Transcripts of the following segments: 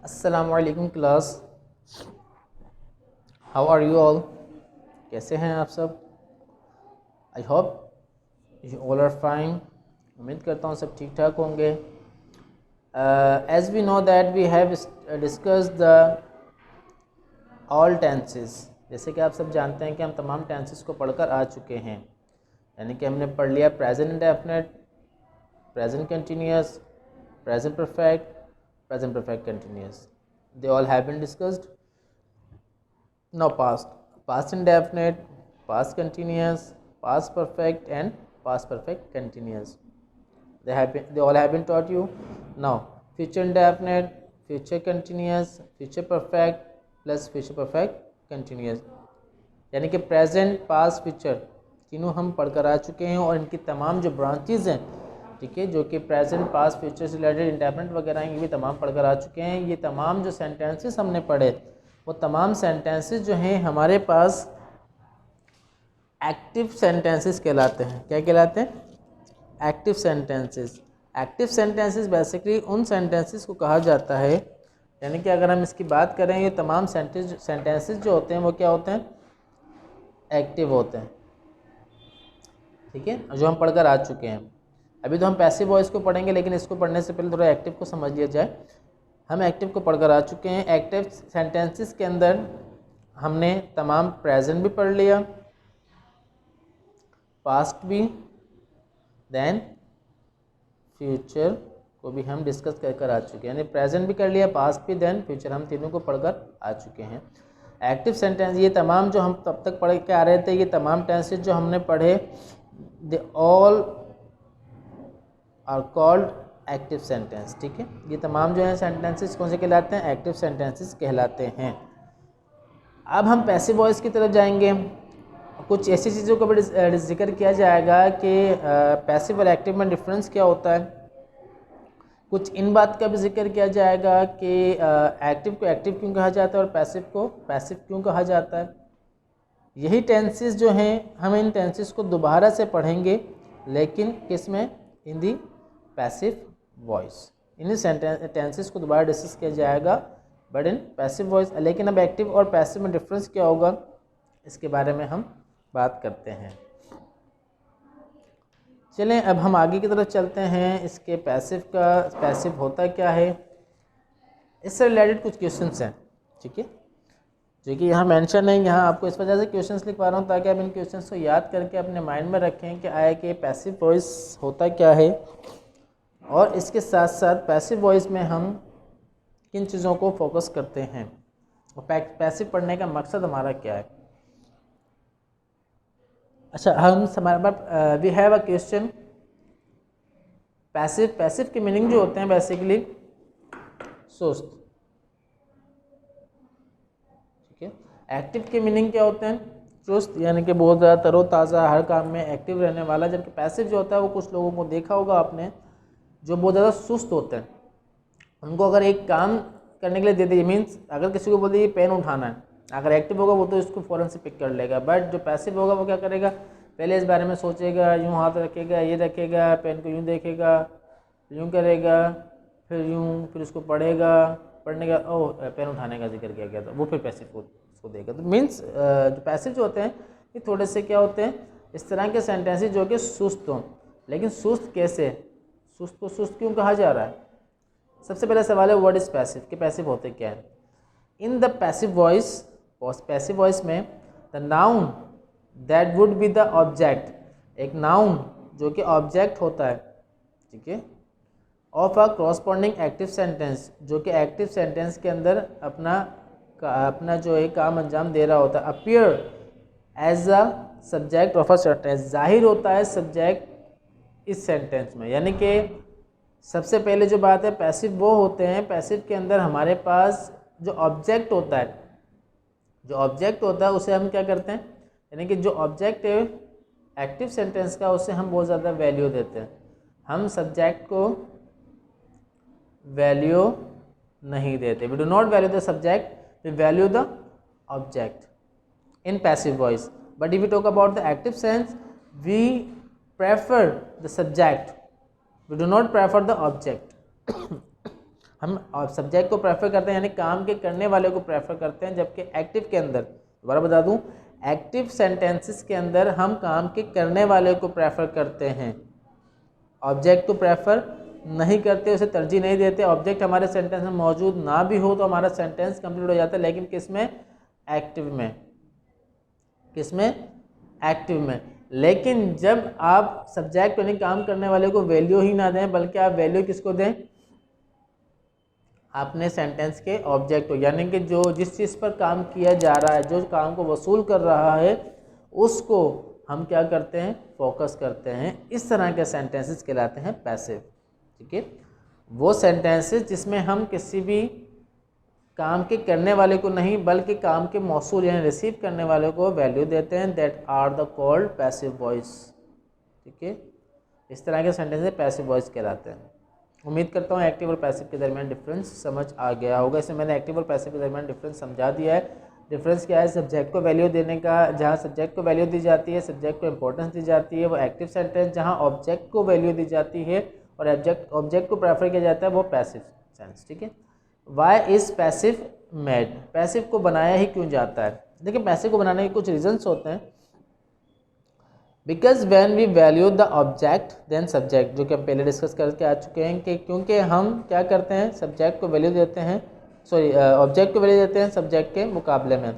अस्सलाम वालेकुम class, how are you all? कैसे हैं आप सब? I hope you all are fine. उम्मीद करता हूँ सब ठीक ठाक होंगे। As we know that we have discuss the all tenses. जैसे कि आप सब जानते हैं कि हम तमाम टेंसेस को पढ़कर आ चुके हैं। यानी कि हमने पढ़ लिया present indefinite, present continuous, present perfect continuous. They all have been discussed. Now past indefinite, past continuous, past perfect and past perfect continuous. They all have been taught you. Now future indefinite, future continuous, future perfect plus future perfect continuous. यानी कि present, past, future तीनों हम पढ़कर आ चुके हैं और इनकी तमाम जो ब्रांचेज हैं, ठीक है, जो कि प्रेजेंट, पास्ट, फ्यूचर से रिलेटेड इंडेफिनिट वगैरह हैं, ये भी तमाम पढ़कर आ चुके हैं। ये तमाम जो सेंटेंसेस हमने पढ़े, वो तमाम सेंटेंसेस जो हैं हमारे पास एक्टिव सेंटेंसेस कहलाते हैं। क्या कहलाते हैं? Active sentences. Active sentences basically उन सेंटेंसेस को कहा जाता है, यानी कि अगर हम इसकी बात करें, ये तमाम सेंटेंसेस जो होते हैं वो क्या होते हैं? एक्टिव होते हैं। ठीक है, जो हम पढ़कर आ चुके हैं। अभी तो हम पैसिव वॉइस को पढ़ेंगे, लेकिन इसको पढ़ने से पहले थोड़ा एक्टिव को समझ लिया जाए। हम एक्टिव को पढ़कर आ चुके हैं। एक्टिव सेंटेंसेस के अंदर हमने तमाम प्रेजेंट भी पढ़ लिया, पास्ट भी, देन फ्यूचर को भी हम डिस्कस कर आ चुके हैं। यानी प्रेजेंट भी कर लिया, पास्ट भी, देन फ्यूचर, हम तीनों को पढ़कर आ चुके हैं। एक्टिव सेंटेंस, ये तमाम जो हम तब तक पढ़ के आ रहे थे, ये तमाम टेंसेज जो हमने पढ़े, they all are called active sentence. ठीक है, ये तमाम जो है सेंटेंसेस कौन से कहलाते हैं? एक्टिव सेंटेंसेस कहलाते हैं। अब हम पैसिव वॉइस की तरफ जाएंगे। कुछ ऐसी चीज़ों का भी जिक्र किया जाएगा कि पैसिव और एक्टिव में डिफरेंस क्या होता है। कुछ इन बात का भी जिक्र किया जाएगा कि एक्टिव को एक्टिव क्यों कहा जाता है और पैसिव को पैसिव क्यों कहा जाता है। यही टेंसेस जो हैं, हम इन टेंसेस को दोबारा से पढ़ेंगे, लेकिन किस में? इन दी पैसिव वॉइस। इन्हीं टेंसेस को दोबारा डिस्कस किया जाएगा, बट इन पैसिव वॉइस। लेकिन अब एक्टिव और पैसिव में डिफरेंस क्या होगा, इसके बारे में हम बात करते हैं। चलें अब हम आगे की तरफ चलते हैं। इसके पैसिव होता क्या है, इससे रिलेटेड कुछ क्वेश्चंस हैं। ठीक है, जो कि यहाँ मेंशन है। यहाँ आपको इस वजह से क्वेश्चंस लिखवा रहा हूँ ताकि आप इन क्वेश्चंस को याद करके अपने माइंड में रखें कि आया कि पैसिव वॉइस होता क्या है, और इसके साथ साथ पैसिव वॉइस में हम किन चीज़ों को फोकस करते हैं, और पैसिव पढ़ने का मकसद हमारा क्या है। अच्छा, हमारे पास we have a question. Passive के मीनिंग जो होते हैं बेसिकली सुस्त। ठीक है, एक्टिव के मीनिंग क्या होते हैं? चुस्त, यानी कि बहुत ज़्यादा तरोताज़ा, हर काम में एक्टिव रहने वाला। जबकि पैसिव जो होता है, वो कुछ लोगों को देखा होगा आपने, जो बहुत ज़्यादा सुस्त होते हैं। उनको अगर एक काम करने के लिए दे दिए, मीन्स अगर किसी को बोल दिए पेन उठाना है, अगर एक्टिव होगा वो तो इसको फ़ौरन से पिक कर लेगा। बट जो पैसिव होगा वो क्या करेगा? पहले इस बारे में सोचेगा, यूँ हाथ रखेगा, ये रखेगा, पेन को यूँ देखेगा, यूँ करेगा, फिर यूँ, फिर उसको पढ़ेगा, पढ़ने का ओह पेन उठाने का जिक्र किया गया था, वो फिर पैसिव को उसको देगा। तो मीन्स जो पैसिव जो होते हैं, ये थोड़े से क्या होते हैं, इस तरह के सेंटेंसेस जो कि सुस्त हों। लेकिन सुस्त कैसे? सुस्त को सुस्त क्यों कहा जा रहा है? सबसे पहला सवाल है व्हाट इज पैसिव, कि पैसिव होते क्या है। इन द पैसिव वॉइस में the noun that would be the object, एक नाउन जो कि ऑब्जेक्ट होता है, ठीक है, of a corresponding active sentence, जो कि एक्टिव सेंटेंस के अंदर अपना जो है काम अंजाम दे रहा होता है, appear as a subject of a sentence, जाहिर होता है सब्जेक्ट इस सेंटेंस में। यानी कि सबसे पहले जो बात है, पैसिव वो होते हैं, पैसिव के अंदर हमारे पास जो ऑब्जेक्ट होता है, उसे हम क्या करते हैं, यानी कि जो ऑब्जेक्ट है एक्टिव सेंटेंस का, उसे हम बहुत ज़्यादा वैल्यू देते हैं। हम सब्जेक्ट को वैल्यू नहीं देते। We do not value the subject, we value the object in passive voice. But if we talk about the active sense, we prefer the subject, we do not prefer the object. हम subject को prefer करते हैं यानी काम के करने वाले को प्रेफर करते हैं, जबकि एक्टिव के अंदर, दोबारा बता दूं, एक्टिव सेंटेंसेस के अंदर हम काम के करने वाले को प्रेफर करते हैं, ऑब्जेक्ट को प्रेफर नहीं करते, उसे तरजीह नहीं देते। ऑब्जेक्ट हमारे सेंटेंस में मौजूद ना भी हो तो हमारा सेंटेंस कंप्लीट हो जाता है, लेकिन किस में? एक्टिव में। किस में? एक्टिव में। लेकिन जब आप सब्जेक्ट यानी काम करने वाले को वैल्यू ही ना दें, बल्कि आप वैल्यू किसको दें? अपने सेंटेंस के ऑब्जेक्ट को, यानी कि जो जिस चीज़ पर काम किया जा रहा है, जो काम को वसूल कर रहा है, उसको हम क्या करते हैं? फोकस करते हैं। इस तरह के सेंटेंसेस कहलाते हैं पैसिव। ठीक है, वो सेंटेंसेस जिसमें हम किसी भी काम के करने वाले को नहीं बल्कि काम के मौसूल यानी रिसीव करने वाले को वैल्यू देते हैं, that are the called passive voice. ठीक है, इस तरह के सेंटेंसेस पैसिव वॉइस कहलाते हैं। उम्मीद करता हूँ एक्टिव और पैसिव के दरमियान डिफरेंस समझ आ गया होगा। इसमें मैंने एक्टिव और पैसिव के दरमियान डिफरेंस समझा दिया है। डिफरेंस क्या है? सब्जेक्ट को वैल्यू देने का, जहाँ सब्जेक्ट को वैल्यू दी जाती है, सब्जेक्ट को इंपॉर्टेंस दी जाती है, वो एक्टिव सेंटेंस। जहाँ ऑब्जेक्ट को वैल्यू दी जाती है और ऑब्जेक्ट को प्रेफर किया जाता है, वो पैसिव सेंस। ठीक है, why is passive made? Passive को बनाया ही क्यों जाता है? देखिए, पैसिव को बनाने के कुछ रीजंस होते हैं। Because when we value the object then subject, जो कि हम पहले डिस्कस करके आ चुके हैं कि क्योंकि हम क्या करते हैं? सब्जेक्ट को वैल्यू देते हैं, सॉरी ऑब्जेक्ट को वैल्यू देते हैं सब्जेक्ट के मुकाबले में।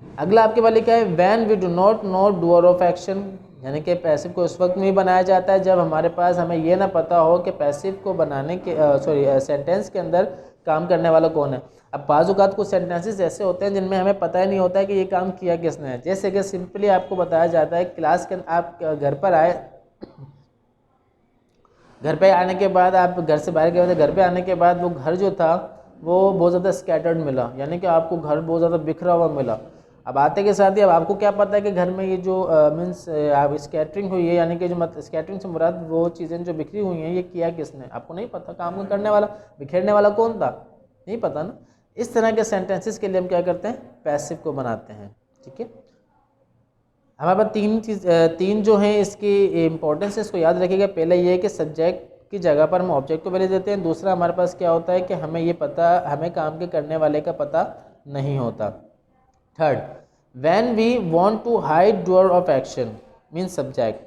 अगला आपके वाले क्या है? When we do not know doer of action, यानी कि पैसिव को उस वक्त में बनाया जाता है जब हमारे पास हमें ये ना पता हो कि पैसिव को बनाने के सेंटेंस के अंदर काम करने वाला कौन है। अब बाज़-औक़ात कुछ सेंटेंसेस ऐसे होते हैं जिनमें हमें पता ही नहीं होता है कि ये काम किया किसने है। जैसे कि सिंपली आपको बताया जाता है, क्लास के आप घर पर आए, घर पे आने के बाद आप घर से बाहर गए थे, घर पे आने के बाद वो घर जो था वो बहुत ज़्यादा स्कैटर्ड मिला, यानी कि आपको घर बहुत ज़्यादा बिखरा हुआ मिला। अब आते के साथ ही अब आपको क्या पता है कि घर में ये जो मीन्स आप स्कैटरिंग हुई है, यानी कि जो स्कैटरिंग से मुराद वो चीज़ें जो बिखरी हुई हैं, ये किया किसने? आपको नहीं पता। काम को करने वाला, बिखेरने वाला कौन था? नहीं पता ना। इस तरह के सेंटेंसेस के लिए हम क्या करते हैं? पैसिव को बनाते हैं। ठीक है, हमारे पास तीन जो हैं इसकी इंपॉर्टेंस है, इसको याद रखिएगा। पहले ये है कि सब्जेक्ट की जगह पर हम ऑब्जेक्ट को वैल्यू देते हैं। दूसरा, हमारे पास क्या होता है कि हमें काम के करने वाले का पता नहीं होता। Third, when we want to hide doer of action means subject,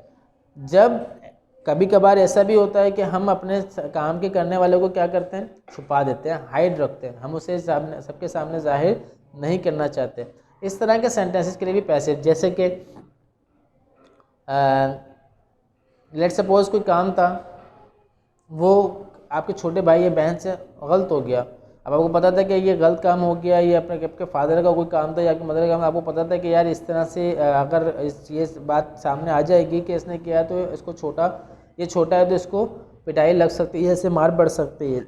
जब कभी कभार ऐसा भी होता है कि हम अपने काम के करने वाले को क्या करते हैं? छुपा देते हैं, हाइड रखते हैं, हम उसे सबके सामने जाहिर नहीं करना चाहते। इस तरह के सेंटेंसेस के लिए भी पैसिव, जैसे कि लेट सपोज कोई काम था, वो आपके छोटे भाई या बहन से गलत हो गया। अब आपको पता था कि ये गलत काम हो गया, ये आपके फादर का कोई काम था या आपके मदर का काम, आपको पता था कि यार इस तरह से अगर ये बात सामने आ जाएगी कि इसने किया तो इसको ये छोटा है तो इसको पिटाई लग सकती है, इसे मार पड़ सकती है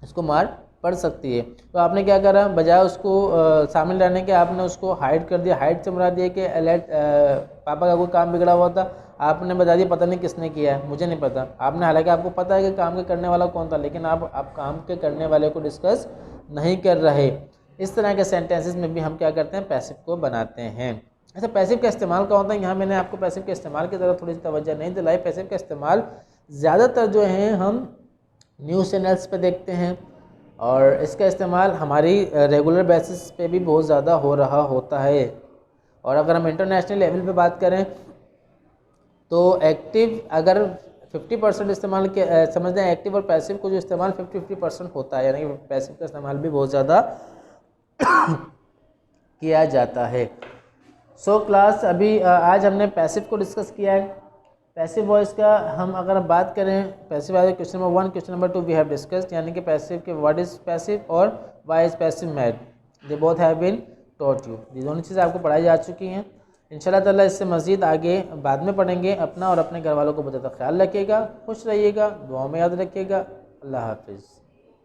इसको मार पड़ सकती है। तो आपने क्या करा? बजाय उसको शामिल रहने के आपने उसको हाइड कर दिया। हाइड से मुराद ये कि पापा का कोई काम बिगड़ा हुआ था, आपने बता दिया पता नहीं किसने किया है, मुझे नहीं पता। आपने, हालांकि आपको पता है कि काम के करने वाला कौन था, लेकिन आप काम के करने वाले को डिस्कस नहीं कर रहे। इस तरह के सेंटेंसेस में भी हम क्या करते हैं? पैसिव को बनाते हैं। अच्छा, पैसिव का इस्तेमाल क्या होता है? यहाँ मैंने आपको पैसिव के इस्तेमाल की तरफ थोड़ी सी तवज्जो नहीं दिलाई। पैसिव का इस्तेमाल ज़्यादातर जो है हम न्यूज़ चैनल्स पे देखते हैं, और इसका इस्तेमाल हमारी रेगुलर बेसिस पे भी बहुत ज़्यादा हो रहा होता है। और अगर हम इंटरनेशनल लेवल पे बात करें तो एक्टिव अगर 50% इस्तेमाल के समझते हैं, एक्टिव और पैसिव को जो इस्तेमाल 50-50% होता है, यानी कि पैसिव का इस्तेमाल भी बहुत ज़्यादा किया जाता है। सो क्लास, अभी आज हमने पैसिव को डिस्कस किया है। पैसिव वॉइस का हम अगर बात करें, पैसिव वाले question number 1, question number 2 we have discussed, यानी कि पैसिव के व्हाट इज़ पैसिव और why is passive made, they both have been taught you. ये दोनों चीज़ें आपको पढ़ाई जा चुकी हैं। इंशाल्लाह ताला इससे मज़ीद आगे बाद में पढ़ेंगे। अपना और अपने घर वालों को बहुत ज़्यादा ख्याल रखिएगा, खुश रहिएगा, दुआओं में याद रखिएगा। अल्लाह हाफिज़।